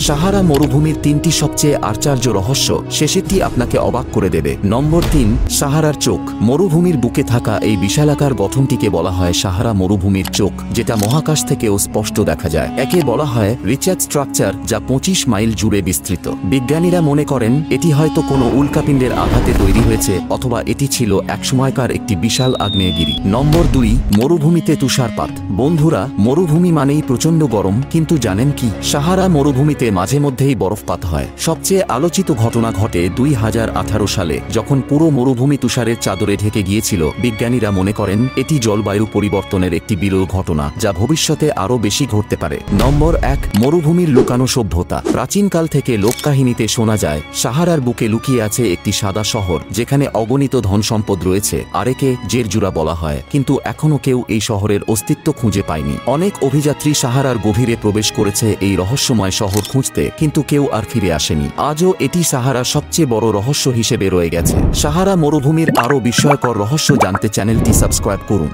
সাহারা মরুভূমির 3টি সবচেয়ে আশ্চর্য রহস্য, শেষেরটি আপনাকে অবাক করে দেবে। নম্বর 3, সাহারার চোখ। মরুভূমির বুকে থাকা এই বিশালাকার গঠনটিকে বলা হয় সাহারা মরুভূমির চোখ, যেটা মহাকাশ থেকেও স্পষ্ট দেখা যায়। একে বলা হয় রিচার্ড স্ট্রাকচার, যা 25 মাইল জুড়ে বিস্তৃত। বিজ্ঞানীরা মনে করেন এটি হয়তো কোনো উল্কাপিণ্ডের আঘাতে তৈরি হয়েছে, অথবা এটি ছিল একসময়কার একটি বিশাল আগ্নেয়গিরি। নম্বর 2, মরুভূমিতে তুষারপাত। বন্ধুরা, মরুভূমি মানেই প্রচণ্ড গরম, কিন্তু জানেন কি, সাহারা মরুভূমিতে মাঝে মধ্যেই বরফপাত হয়। সবচেয়ে আলোচিত ঘটনা ঘটে 2018 সালে, যখন পুরো মরুভূমি তুষারের চাদরে ঢেকে গিয়েছিল। বিজ্ঞানীরা মনে করেন এটি জলবায়ু পরিবর্তনের একটি বিরল ঘটনা, যা ভবিষ্যতে আরও বেশি ঘটতে পারে। নম্বর 1, মরুভূমির লুকানো সভ্যতা। প্রাচীনকাল থেকে লোককাহিনীতে শোনা যায় সাহারার বুকে লুকিয়ে আছে একটি সাদা শহর, যেখানে অগণিত ধনসম্পদ রয়েছে। আরেকে জেরজুরা বলা হয়, কিন্তু এখনও কেউ এই শহরের অস্তিত্ব খুঁজে পায়নি। অনেক অভিযাত্রী সাহারার গভীরে প্রবেশ করেছে এই রহস্যময় শহর খুঁজতে, কিন্তু কেউ আর ফিরে আসেনি। আজও এটি সাহারার সবচেয়ে বড় রহস্য হিসেবে রয়ে গেছে। সাহারা মরুভূমির আরও বিস্ময়কর রহস্য জানতে চ্যানেলটি সাবস্ক্রাইব করুন।